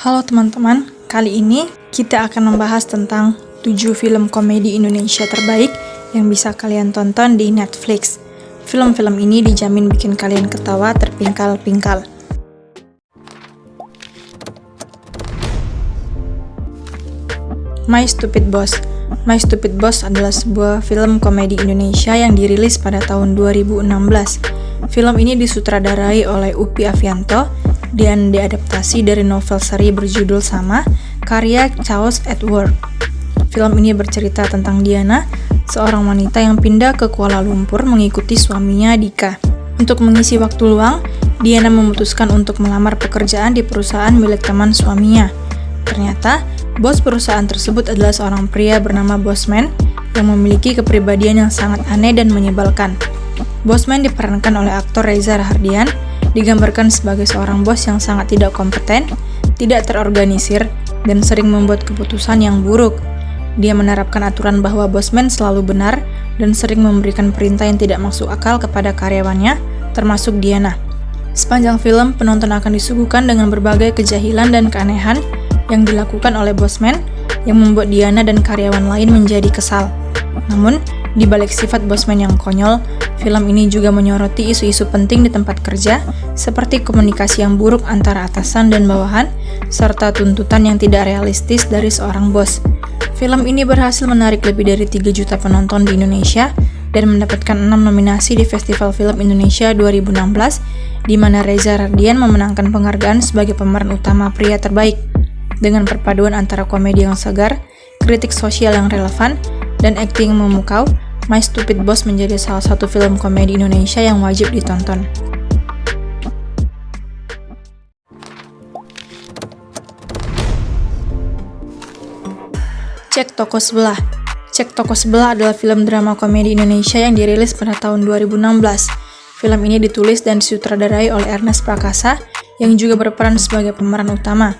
Halo teman-teman, kali ini kita akan membahas tentang 7 film komedi Indonesia terbaik yang bisa kalian tonton di Netflix. Film-film ini dijamin bikin kalian ketawa terpingkal-pingkal. My Stupid Boss. My Stupid Boss adalah sebuah film komedi Indonesia yang dirilis pada tahun 2016. Film ini disutradarai oleh Upy Avianto dan diadaptasi dari novel seri berjudul sama, karya Chaos at Work. Film ini bercerita tentang Diana, seorang wanita yang pindah ke Kuala Lumpur mengikuti suaminya Dika. Untuk mengisi waktu luang, Diana memutuskan untuk melamar pekerjaan di perusahaan milik teman suaminya. Ternyata, bos perusahaan tersebut adalah seorang pria bernama Bosman yang memiliki kepribadian yang sangat aneh dan menyebalkan. Bosman diperankan oleh aktor Reza Rahardian, digambarkan sebagai seorang bos yang sangat tidak kompeten, tidak terorganisir, dan sering membuat keputusan yang buruk. Dia menerapkan aturan bahwa Bosman selalu benar dan sering memberikan perintah yang tidak masuk akal kepada karyawannya, termasuk Diana. Sepanjang film, penonton akan disuguhkan dengan berbagai kejahilan dan keanehan yang dilakukan oleh Bosman yang membuat Diana dan karyawan lain menjadi kesal. Namun, di balik sifat Bosman yang konyol, film ini juga menyoroti isu-isu penting di tempat kerja, seperti komunikasi yang buruk antara atasan dan bawahan, serta tuntutan yang tidak realistis dari seorang bos. Film ini berhasil menarik lebih dari 3 juta penonton di Indonesia dan mendapatkan 6 nominasi di Festival Film Indonesia 2016, di mana Reza Rahardian memenangkan penghargaan sebagai pemeran utama pria terbaik. Dengan perpaduan antara komedi yang segar, kritik sosial yang relevan, dan akting yang memukau, My Stupid Boss menjadi salah satu film komedi Indonesia yang wajib ditonton. Cek Toko Sebelah. Cek Toko Sebelah adalah film drama komedi Indonesia yang dirilis pada tahun 2016. Film ini ditulis dan disutradarai oleh Ernest Prakasa yang juga berperan sebagai pemeran utama.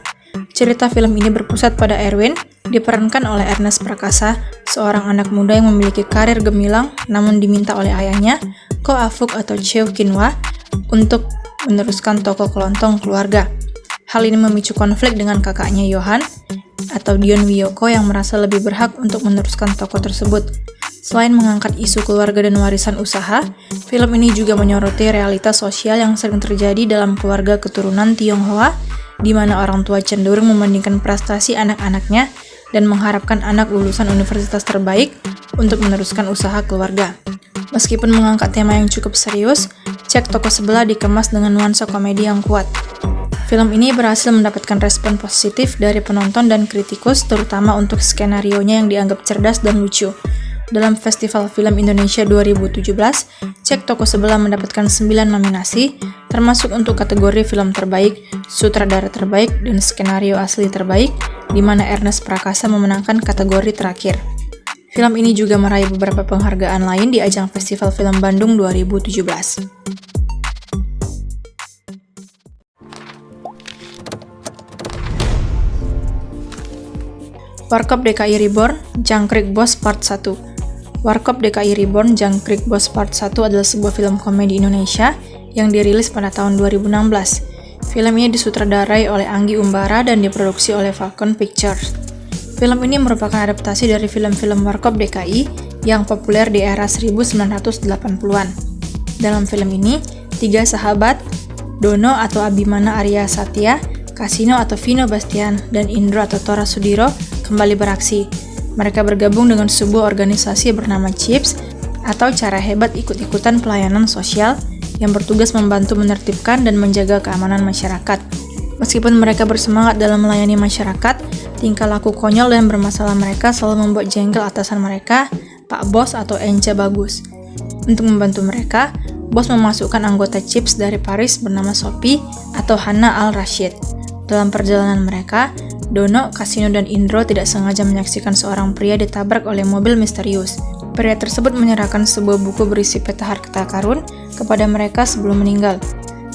Cerita film ini berpusat pada Erwin, diperankan oleh Ernest Prakasa, seorang anak muda yang memiliki karir gemilang namun diminta oleh ayahnya, Ko Afuk atau Cheo Kinwa, untuk meneruskan toko kelontong keluarga. Hal ini memicu konflik dengan kakaknya Johan atau Dion Wiyoko yang merasa lebih berhak untuk meneruskan toko tersebut. Selain mengangkat isu keluarga dan warisan usaha, film ini juga menyoroti realitas sosial yang sering terjadi dalam keluarga keturunan Tionghoa, di mana orang tua cenderung membandingkan prestasi anak-anaknya dan mengharapkan anak lulusan universitas terbaik untuk meneruskan usaha keluarga. Meskipun mengangkat tema yang cukup serius, Cek Toko Sebelah dikemas dengan nuansa komedi yang kuat. Film ini berhasil mendapatkan respon positif dari penonton dan kritikus, terutama untuk skenarionya yang dianggap cerdas dan lucu. Dalam Festival Film Indonesia 2017, Cek Toko Sebelah mendapatkan 9 nominasi, termasuk untuk kategori film terbaik, sutradara terbaik, dan skenario asli terbaik, di mana Ernest Prakasa memenangkan kategori terakhir. Film ini juga meraih beberapa penghargaan lain di ajang Festival Film Bandung 2017. Warkop DKI Reborn, Jangkrik Boss Part 1. Warkop DKI Reborn, Jangkrik Boss Part 1 adalah sebuah film komedi Indonesia yang dirilis pada tahun 2016. Film ini disutradarai oleh Anggi Umbara dan diproduksi oleh Falcon Pictures. Film ini merupakan adaptasi dari film-film Warkop DKI yang populer di era 1980-an. Dalam film ini, 3 sahabat, Dono atau Abimana Arya Satya, Kasino atau Vino Bastian, dan Indro atau Tora Sudiro kembali beraksi. Mereka bergabung dengan sebuah organisasi bernama CHIPS atau Cara Hebat Ikut-ikutan Pelayanan Sosial yang bertugas membantu menertibkan dan menjaga keamanan masyarakat. Meskipun mereka bersemangat dalam melayani masyarakat, tingkah laku konyol dan bermasalah mereka selalu membuat jengkel atasan mereka, Pak Bos atau Ence Bagus. Untuk membantu mereka, Bos memasukkan anggota CHIPS dari Paris bernama Sophie atau Hana Al-Rashid. Dalam perjalanan mereka, Dono, Kasino, dan Indro tidak sengaja menyaksikan seorang pria ditabrak oleh mobil misterius. Pria tersebut menyerahkan sebuah buku berisi peta harta karun kepada mereka sebelum meninggal.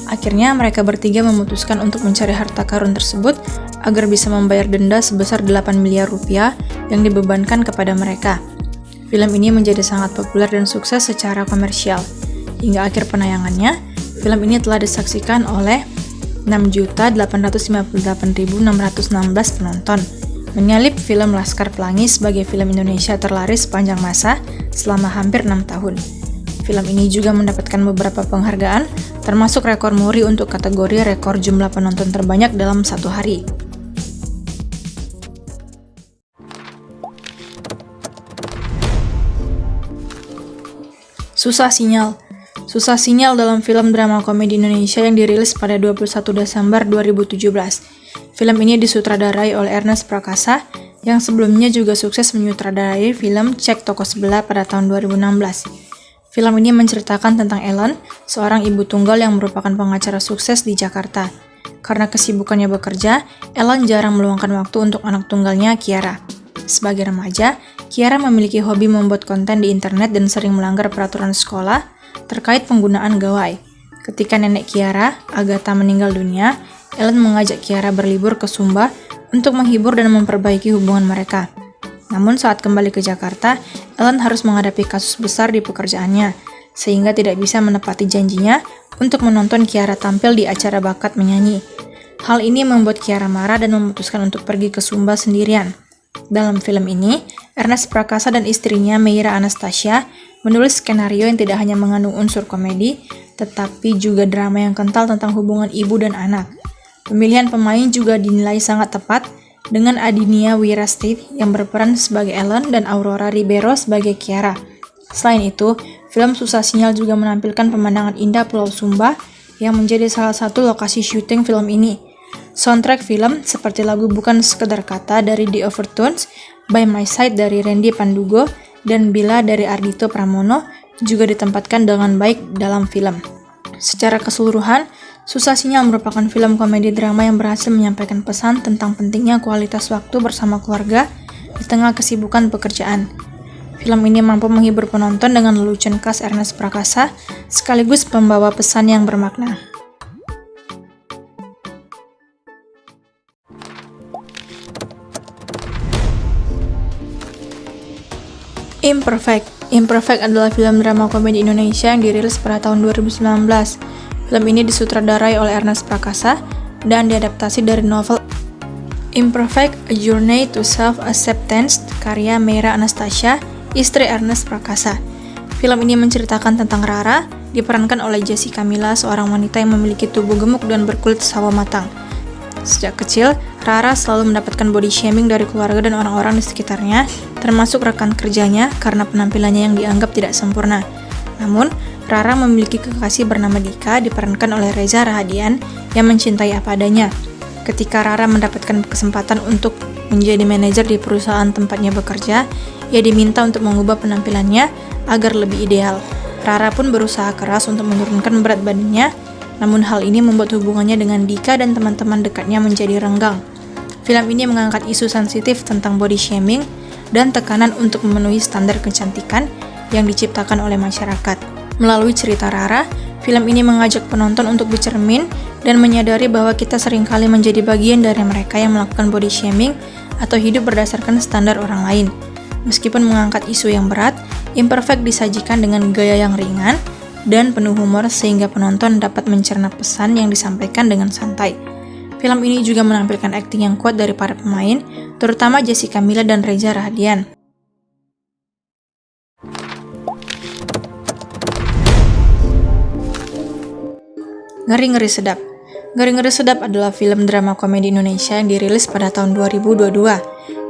Akhirnya, mereka bertiga memutuskan untuk mencari harta karun tersebut agar bisa membayar denda sebesar 8 miliar rupiah yang dibebankan kepada mereka. Film ini menjadi sangat populer dan sukses secara komersial. Hingga akhir penayangannya, film ini telah disaksikan oleh 6.858.616 penonton, menyalip film Laskar Pelangi sebagai film Indonesia terlaris sepanjang masa selama hampir 6 tahun. Film ini juga mendapatkan beberapa penghargaan, termasuk rekor muri untuk kategori rekor jumlah penonton terbanyak dalam satu hari. Susah Sinyal. Susah Sinyal dalam film drama komedi Indonesia yang dirilis pada 21 Desember 2017. Film ini disutradarai oleh Ernest Prakasa, yang sebelumnya juga sukses menyutradarai film Cek Toko Sebelah pada tahun 2016. Film ini menceritakan tentang Ellen, seorang ibu tunggal yang merupakan pengacara sukses di Jakarta. Karena kesibukannya bekerja, Ellen jarang meluangkan waktu untuk anak tunggalnya, Kiara. Sebagai remaja, Kiara memiliki hobi membuat konten di internet dan sering melanggar peraturan sekolah terkait penggunaan gawai. Ketika nenek Kiara, Agatha, meninggal dunia, Ellen mengajak Kiara berlibur ke Sumba untuk menghibur dan memperbaiki hubungan mereka. Namun saat kembali ke Jakarta, Ellen harus menghadapi kasus besar di pekerjaannya, sehingga tidak bisa menepati janjinya untuk menonton Kiara tampil di acara bakat menyanyi. Hal ini membuat Kiara marah dan memutuskan untuk pergi ke Sumba sendirian. Dalam film ini, Ernest Prakasa dan istrinya Meira Anastasia menulis skenario yang tidak hanya mengandung unsur komedi, tetapi juga drama yang kental tentang hubungan ibu dan anak. Pemilihan pemain juga dinilai sangat tepat, dengan Adinia Wirastih yang berperan sebagai Ellen dan Aurora Ribeiro sebagai Kiara. Selain itu, film Susah Sinyal juga menampilkan pemandangan indah Pulau Sumba yang menjadi salah satu lokasi syuting film ini. Soundtrack film seperti lagu Bukan Sekedar Kata dari The Overtones, By My Side dari Randy Pandugo, dan Bila dari Ardhito Pramono juga ditempatkan dengan baik dalam film. Secara keseluruhan, Susah Sinyal merupakan film komedi drama yang berhasil menyampaikan pesan tentang pentingnya kualitas waktu bersama keluarga di tengah kesibukan pekerjaan. Film ini mampu menghibur penonton dengan lelucon khas Ernest Prakasa, sekaligus membawa pesan yang bermakna. Imperfect adalah film drama komedi Indonesia yang dirilis pada tahun 2019. Film ini disutradarai oleh Ernest Prakasa dan diadaptasi dari novel Imperfect: A Journey to Self-Acceptance karya Meira Anastasia, istri Ernest Prakasa. Film ini menceritakan tentang Rara, diperankan oleh Jessica Mila, seorang wanita yang memiliki tubuh gemuk dan berkulit sawo matang. Sejak kecil, Rara selalu mendapatkan body shaming dari keluarga dan orang-orang di sekitarnya, termasuk rekan kerjanya karena penampilannya yang dianggap tidak sempurna. Namun, Rara memiliki kekasih bernama Dika, diperankan oleh Reza Rahadian, yang mencintai apa adanya. Ketika Rara mendapatkan kesempatan untuk menjadi manajer di perusahaan tempatnya bekerja, ia diminta untuk mengubah penampilannya agar lebih ideal. Rara pun berusaha keras untuk menurunkan berat badannya, namun hal ini membuat hubungannya dengan Dika dan teman-teman dekatnya menjadi renggang. Film ini mengangkat isu sensitif tentang body shaming dan tekanan untuk memenuhi standar kecantikan yang diciptakan oleh masyarakat. Melalui cerita Rara, film ini mengajak penonton untuk bercermin dan menyadari bahwa kita seringkali menjadi bagian dari mereka yang melakukan body shaming atau hidup berdasarkan standar orang lain. Meskipun mengangkat isu yang berat, Imperfect disajikan dengan gaya yang ringan dan penuh humor sehingga penonton dapat mencerna pesan yang disampaikan dengan santai. Film ini juga menampilkan akting yang kuat dari para pemain, terutama Jessica Mila dan Reza Rahadian. Ngeri-Ngeri Sedap. Ngeri-Ngeri Sedap adalah film drama komedi Indonesia yang dirilis pada tahun 2022.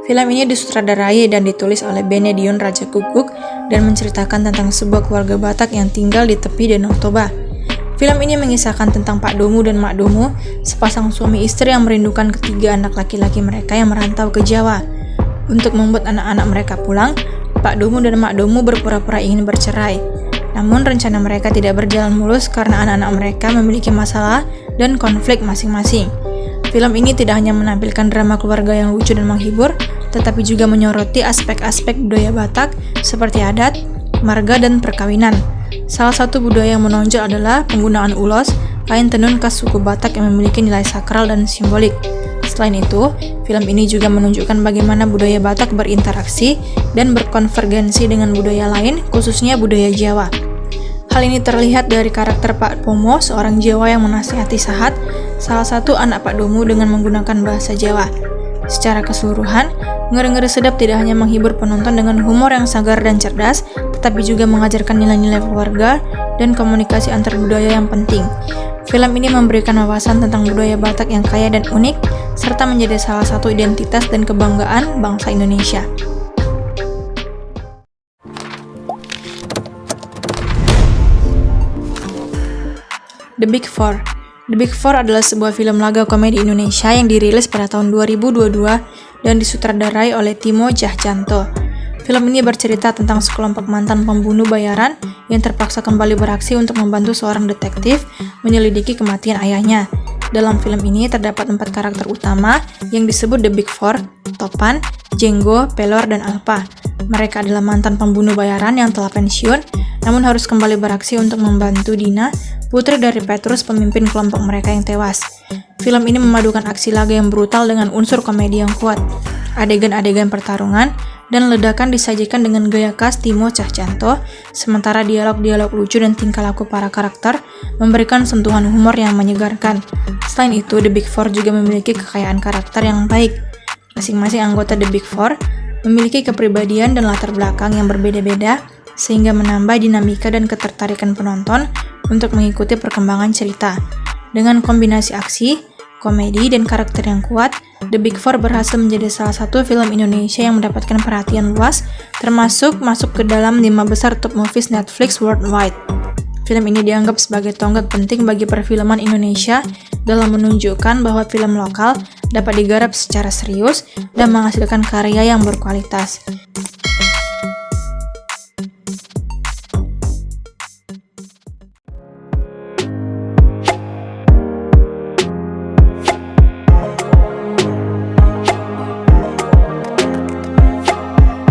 Film ini disutradarai dan ditulis oleh Benedion Raja Guguk dan menceritakan tentang sebuah keluarga Batak yang tinggal di tepi Danau Toba. Film ini mengisahkan tentang Pak Domu dan Mak Domu, sepasang suami istri yang merindukan ketiga anak laki-laki mereka yang merantau ke Jawa. Untuk membuat anak-anak mereka pulang, Pak Domu dan Mak Domu berpura-pura ingin bercerai. Namun rencana mereka tidak berjalan mulus karena anak-anak mereka memiliki masalah dan konflik masing-masing. Film ini tidak hanya menampilkan drama keluarga yang lucu dan menghibur, tetapi juga menyoroti aspek-aspek budaya Batak seperti adat, marga, dan perkawinan. Salah satu budaya yang menonjol adalah penggunaan ulos, kain tenun khas suku Batak yang memiliki nilai sakral dan simbolik. Selain itu, film ini juga menunjukkan bagaimana budaya Batak berinteraksi dan berkonvergensi dengan budaya lain, khususnya budaya Jawa. Hal ini terlihat dari karakter Pak Pomo, seorang Jawa yang menasihati Sahat, salah satu anak Pak Domu dengan menggunakan bahasa Jawa. Secara keseluruhan, Ngeri-Ngeri Sedap tidak hanya menghibur penonton dengan humor yang segar dan cerdas, tetapi juga mengajarkan nilai-nilai keluarga dan komunikasi antar budaya yang penting. Film ini memberikan wawasan tentang budaya Batak yang kaya dan unik, serta menjadi salah satu identitas dan kebanggaan bangsa Indonesia. The Big Four. The Big Four adalah sebuah film laga komedi Indonesia yang dirilis pada tahun 2022 dan disutradarai oleh Timo Tjahjanto. Film ini bercerita tentang sekelompok mantan pembunuh bayaran yang terpaksa kembali beraksi untuk membantu seorang detektif menyelidiki kematian ayahnya. Dalam film ini terdapat 4 karakter utama yang disebut The Big Four: Topan, Jenggo, Pelor, dan Alpa. Mereka adalah mantan pembunuh bayaran yang telah pensiun, namun harus kembali beraksi untuk membantu Dina, putri dari Petrus, pemimpin kelompok mereka yang tewas. Film ini memadukan aksi laga yang brutal dengan unsur komedi yang kuat. Adegan-adegan pertarungan dan ledakan disajikan dengan gaya khas Timo Tjahjanto, sementara dialog-dialog lucu dan tingkah laku para karakter memberikan sentuhan humor yang menyegarkan. Selain itu, The Big Four juga memiliki kekayaan karakter yang baik. Masing-masing anggota The Big Four memiliki kepribadian dan latar belakang yang berbeda-beda, sehingga menambah dinamika dan ketertarikan penonton untuk mengikuti perkembangan cerita. Dengan kombinasi aksi, komedi, dan karakter yang kuat, The Big Four berhasil menjadi salah satu film Indonesia yang mendapatkan perhatian luas, termasuk masuk ke dalam 5 besar top movies Netflix worldwide. Film ini dianggap sebagai tonggak penting bagi perfilman Indonesia dalam menunjukkan bahwa film lokal dapat digarap secara serius dan menghasilkan karya yang berkualitas.